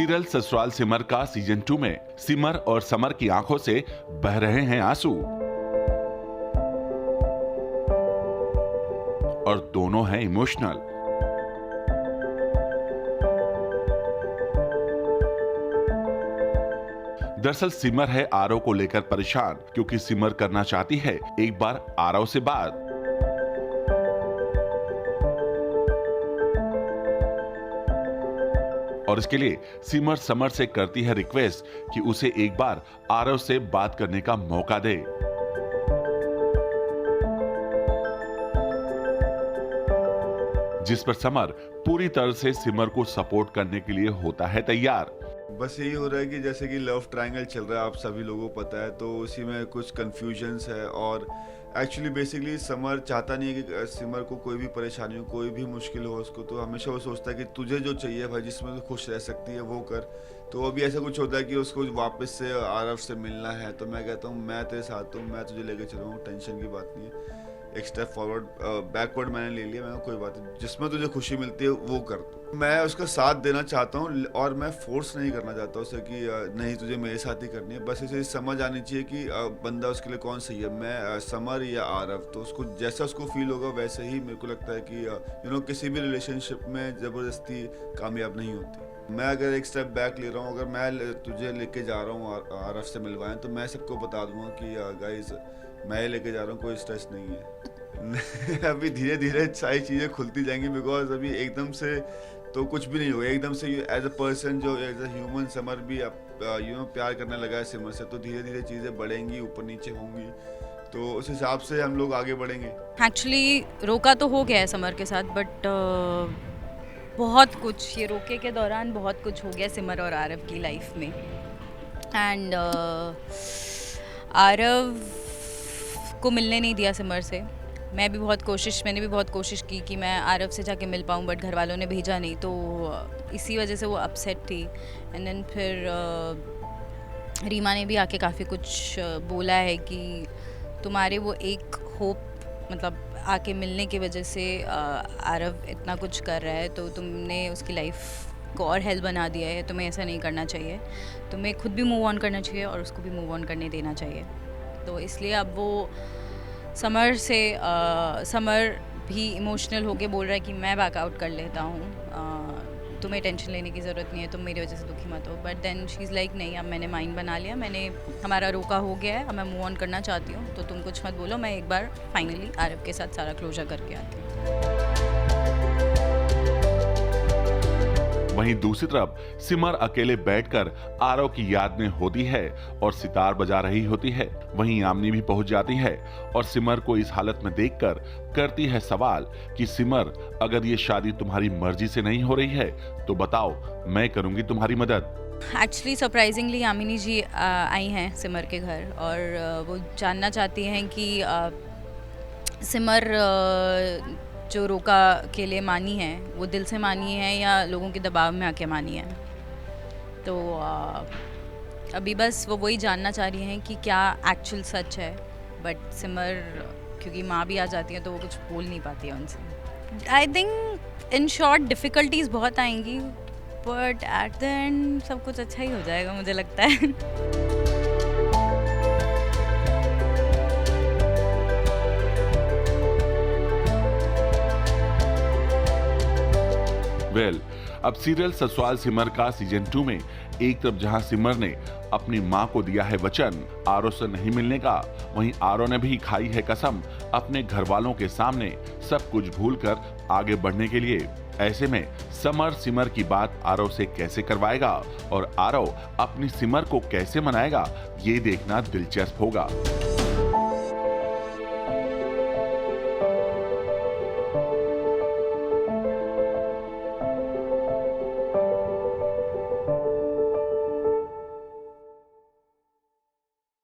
Serial Sasural Simar का season 2 में सिमर और समर की आंखों से बह रहे हैं आंसू और दोनों हैं इमोशनल। दरअसल सिमर है आरव को लेकर परेशान क्योंकि सिमर करना चाहती है एक बार आरव से बात। और इसके लिए सिमर समर से करती है रिक्वेस्ट कि उसे एक बार आरव से बात करने का मौका दे। जिस पर समर पूरी तरह से सिमर को सपोर्ट करने के लिए होता है तैयार। बस यही हो रहा है कि जैसे कि लव ट्रायंगल चल रहा है, आप सभी लोगों को पता है, तो उसी में कुछ कंफ्यूजन्स है। और एक्चुअली बेसिकली समर चाहता नहीं है कि सिमर को कोई भी परेशानी हो, कोई भी मुश्किल हो उसको, तो हमेशा वो सोचता है कि तुझे जो चाहिए भाई, जिसमें तो खुश रह सकती है वो कर। तो अभी ऐसा कुछ होता है कि उसको वापस से आरव से मिलना है, तो मैं कहता हूँ मैं तेरे साथ हूँ, मैं तुझे लेके चलूँगा, टेंशन की बात नहीं है। एक स्टेप फॉरवर्ड बैकवर्ड मैंने ले लिया, मैं कोई बात नहीं, जिसमें तुझे खुशी मिलती है वो कर तू। मैं उसका साथ देना चाहता हूँ और मैं फोर्स नहीं करना चाहता उसे कि नहीं तुझे मेरे साथ ही करनी है। बस इसे समझ आनी चाहिए कि बंदा उसके लिए कौन सही है, मैं समर या आरव। तो उसको जैसा उसको फील होगा वैसे ही मेरे को लगता है कि किसी भी रिलेशनशिप में ज़बरदस्ती कामयाब नहीं होती। मैं अगर एक स्टेप बैक ले रहा हूँ, अगर मैं तुझे लेके जा रहा हूँ आरव से मिलवाएं, तो मैं सबको बता दूंगा कि गाइस मैं लेके जा रहा हूँ, कोई स्ट्रेस नहीं है। अभी धीरे धीरे सारी चीज़ें खुलती जाएंगी, बिकॉज अभी एकदम से तो कुछ भी नहीं होगा। एकदम से एज अ पर्सन, जो एज अ ह्यूमन समर भी प्यार करने लगा है सिमर से, तो धीरे धीरे चीज़ें बढ़ेंगी, ऊपर नीचे होंगी, तो उस हिसाब से हम लोग आगे बढ़ेंगे। एक्चुअली रोका तो हो गया है समर के साथ, बट बहुत कुछ ये रोके के दौरान बहुत कुछ हो गया सिमर और आरव की लाइफ में। एंड आरव को मिलने नहीं दिया सिमर से। मैंने भी बहुत कोशिश की कि मैं आरव से जाके मिल पाऊँ, बट घर वालों ने भेजा नहीं, तो इसी वजह से वो अपसेट थी। एंड देन फिर रीमा ने भी आके काफ़ी कुछ बोला है कि तुम्हारे वो एक होप, मतलब आके मिलने की वजह से आरव इतना कुछ कर रहा है, तो तुमने उसकी लाइफ को और हेल बना दिया है। तुम्हें ऐसा नहीं करना चाहिए, तुम्हें खुद भी मूव ऑन करना चाहिए और उसको भी मूव ऑन करने देना चाहिए। तो इसलिए अब वो समर भी इमोशनल होके बोल रहा है कि मैं बैकआउट कर लेता हूँ, तुम्हें टेंशन लेने की ज़रूरत नहीं है, तुम मेरी वजह से दुखी मत हो। But then she is like नहीं, अब मैंने माइंड बना लिया, हमारा रोका हो गया है, अब मैं मूव ऑन करना चाहती हूँ, तो तुम कुछ मत बोलो, मैं एक बार फाइनली आरव के साथ सारा क्लोजर करके आती हूँ। वहीं दूसरी तरफ सिमर अकेले बैठकर आरव की याद में होती है और सितार बजा रही होती है। वहीं यामिनी भी पहुंच जाती है और सिमर को इस हालत में देखकर करती है सवाल कि सिमर, अगर ये शादी तुम्हारी मर्जी से नहीं हो रही है तो बताओ, मैं करूंगी तुम्हारी मदद। एक्चुअली सरप्राइजिंगली यामिनी जी आई हैं सिमर के घर और वो जानना चाहती हैं कि सिमर जो रोका के लिए मानी है, वो दिल से मानी है या लोगों के दबाव में आके मानी है। तो अभी बस वो वही जानना चाह रही हैं कि क्या एक्चुअल सच है। बट सिमर क्योंकि माँ भी आ जाती है तो वो कुछ बोल नहीं पाती है उनसे। I think in short difficulties बहुत आएंगी, बट एट द एंड सब कुछ अच्छा ही हो जाएगा, मुझे लगता है। अब सीरियल ससुराल सिमर का सीजन 2 में एक तरफ जहां सिमर ने अपनी मां को दिया है वचन आरव से नहीं मिलने का, वहीं आरव ने भी खाई है कसम अपने घर वालों के सामने सब कुछ भूलकर आगे बढ़ने के लिए। ऐसे में समर सिमर की बात आरव से कैसे करवाएगा और आरव अपनी सिमर को कैसे मनाएगा, ये देखना दिलचस्प होगा।